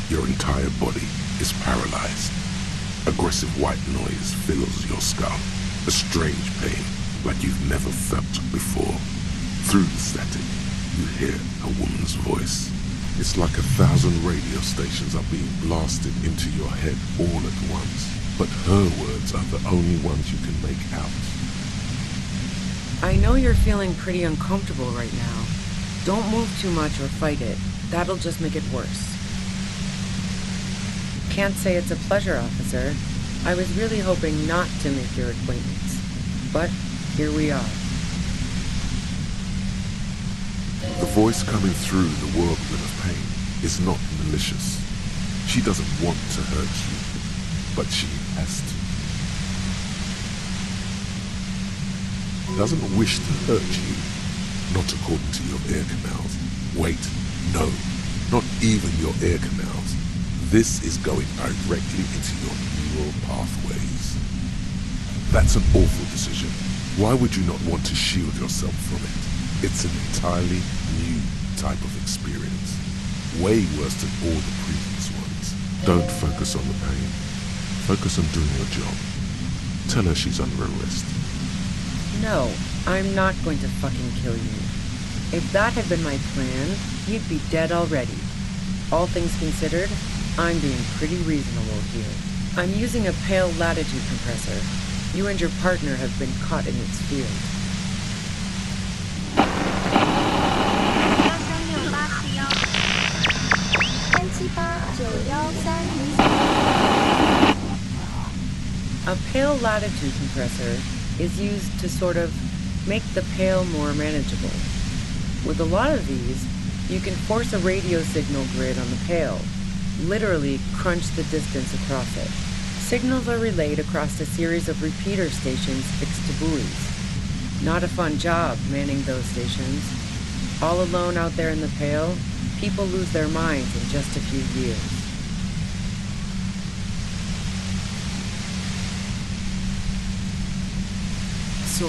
Your entire body is paralyzed. Aggressive white noise fills your skull. A strange pain, like you've never felt before. Through the static, you hear a woman's voice. It's like 1,000 radio stations are being blasted into your head all at once. But her words are the only ones you can make out. I know you're feeling pretty uncomfortable right now. Don't move too much or fight it. That'll just make it worse. Can't say it's a pleasure, officer. I was really hoping not to make your acquaintance. But here we are. The voice coming through the whirlwind of pain is not malicious. She doesn't want to hurt you, but she has to. Doesn't wish to hurt you, not according to your ear canals. Wait, no, not even your ear canals. This is going directly into your neural pathways. That's an awful decision. Why would you not want to shield yourself from it? It's an entirely new type of experience. Way worse than all the previous ones. Don't focus on the pain. Focus on doing your job. Tell her she's under arrest. No, I'm not going to fucking kill you. If that had been my plan, you'd be dead already. All things considered, I'm being pretty reasonable here. I'm using a pale latitude compressor. You and your partner have been caught in its field. A pale latitude compressor is used to sort of make the pale more manageable. With a lot of these, you can force a radio signal grid on the pale, literally crunch the distance across it. Signals are relayed across a series of repeater stations fixed to buoys. Not a fun job manning those stations. All alone out there in the pale, people lose their minds in just a few years. So,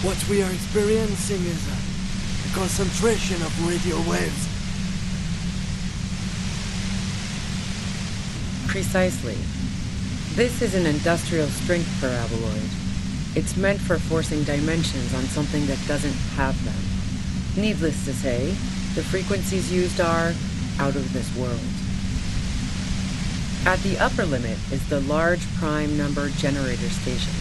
what we are experiencing is a concentration of radio waves. Precisely. This is an industrial strength paraboloid. It's meant for forcing dimensions on something that doesn't have them. Needless to say, the frequencies used are out of this world. At the upper limit is the large prime number generator station.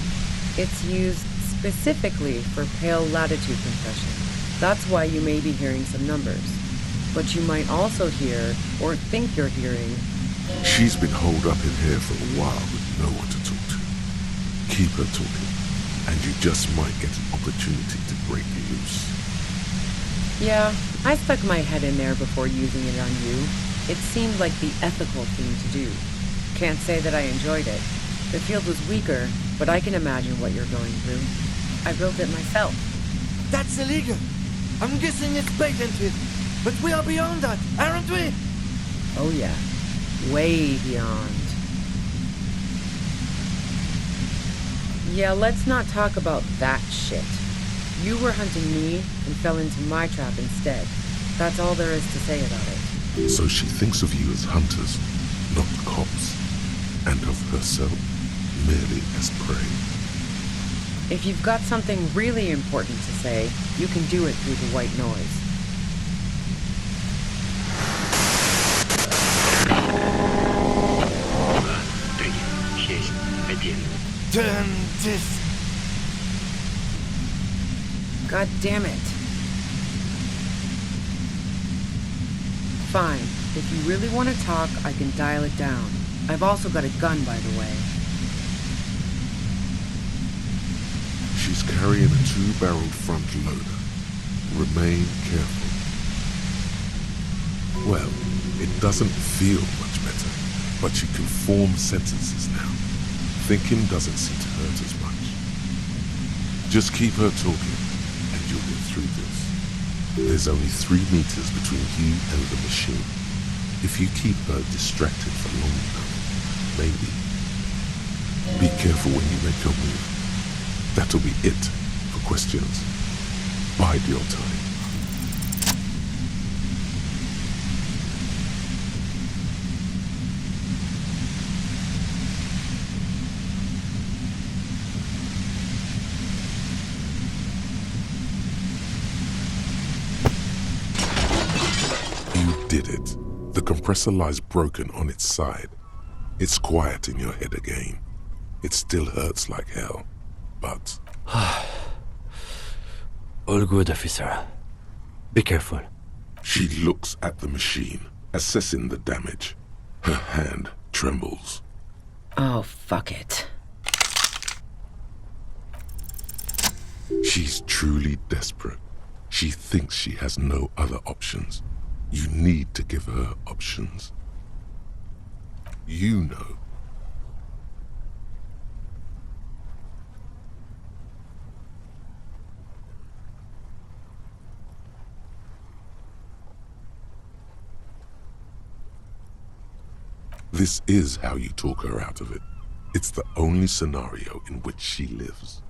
It's used specifically for pale latitude compression. That's why you may be hearing some numbers. But you might also hear, or think you're hearing... She's been holed up in here for a while with no one to talk to. Keep her talking, and you just might get an opportunity to break loose. Yeah, I stuck my head in there before using it on you. It seemed like the ethical thing to do. Can't say that I enjoyed it. The field was weaker, but I can imagine what you're going through. I built it myself. That's illegal. I'm guessing it's patented. But we are beyond that, aren't we? Oh yeah. Way beyond. Yeah, let's not talk about that shit. You were hunting me and fell into my trap instead. That's all there is to say about it. So she thinks of you as hunters, not cops, and of herself merely as prey. If you've got something really important to say, you can do it through the white noise. Turn this. God damn it. Fine. If you really want to talk, I can dial it down. I've also got a gun, by the way. She's carrying a 2-barreled front loader. Remain careful. Well, it doesn't feel much better, but she can form sentences now. Thinking doesn't seem to hurt as much. Just keep her talking, and you'll get through this. There's only 3 meters between you and the machine. If you keep her distracted for long enough, maybe. Be careful when you make your move. That'll be it for questions. Bide your time. compressor lies broken on its side. It's quiet in your head again. It still hurts like hell, but... All good, officer. Be careful. She looks at the machine, assessing the damage. Her hand trembles. Oh, fuck it. She's truly desperate. She thinks she has no other options. You need to give her options. You know. This is how you talk her out of it. It's the only scenario in which she lives.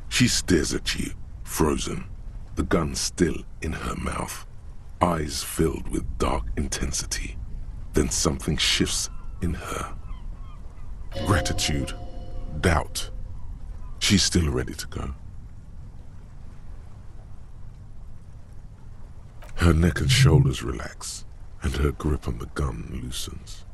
She stares at you, frozen, the gun still in her mouth, eyes filled with dark intensity. Then something shifts in her. Gratitude, doubt. She's still ready to go. Her neck and shoulders relax, and her grip on the gun loosens.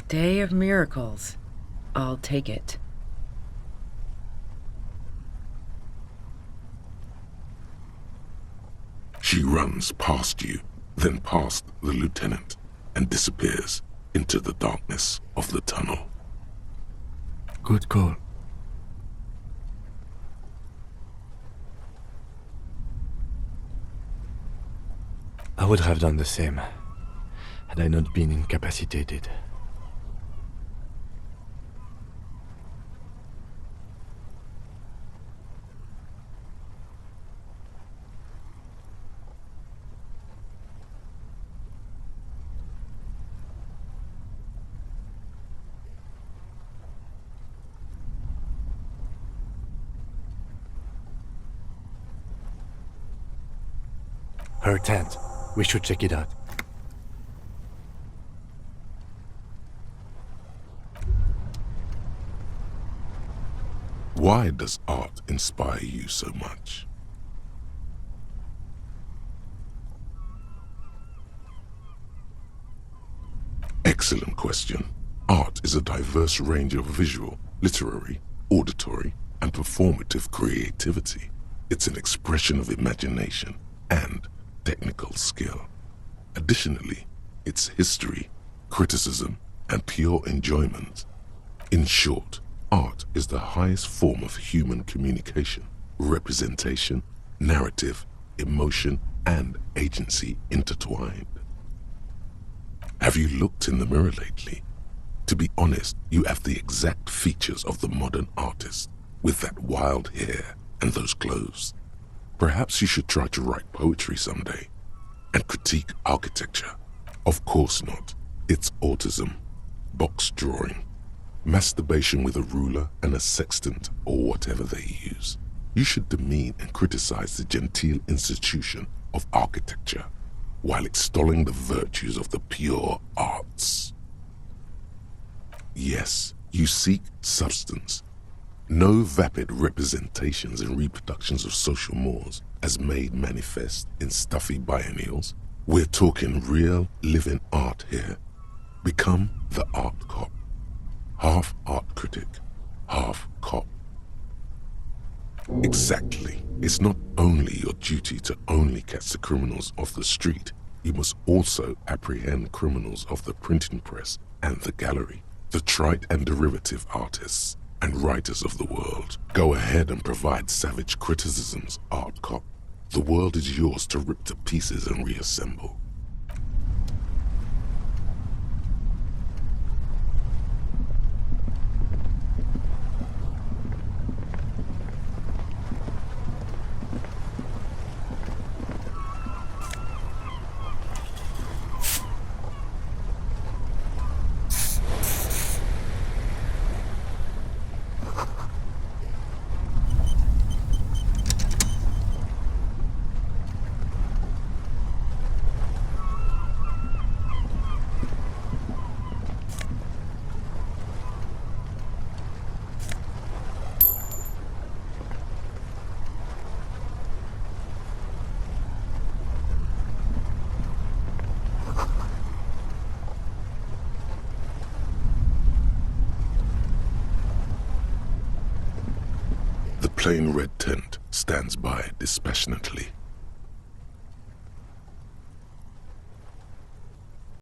Day of miracles. I'll take it. She runs past you, then past the lieutenant, and disappears into the darkness of the tunnel. Good call. I would have done the same, had I not been incapacitated. Her tent. We should check it out. Why does art inspire you so much? Excellent question. Art is a diverse range of visual, literary, auditory, and performative creativity. It's an expression of imagination and technical skill. Additionally, it's history, criticism, and pure enjoyment. In short, art is the highest form of human communication, representation, narrative, emotion, and agency intertwined. Have you looked in the mirror lately? To be honest, you have the exact features of the modern artist, with that wild hair and those clothes. Perhaps you should try to write poetry someday and critique architecture. Of course not. It's autism, box drawing, masturbation with a ruler and a sextant or whatever they use. You should demean and criticize the genteel institution of architecture while extolling the virtues of the pure arts. Yes, you seek substance. No vapid representations and reproductions of social mores as made manifest in stuffy biennials. We're talking real, living art here. Become the art cop. Half art critic, half cop. Exactly. It's not only your duty to only catch the criminals off the street, you must also apprehend criminals of the printing press and the gallery, the trite and derivative artists and writers of the world. Go ahead and provide savage criticisms, art cop. The world is yours to rip to pieces and reassemble. The plain red tent stands by dispassionately,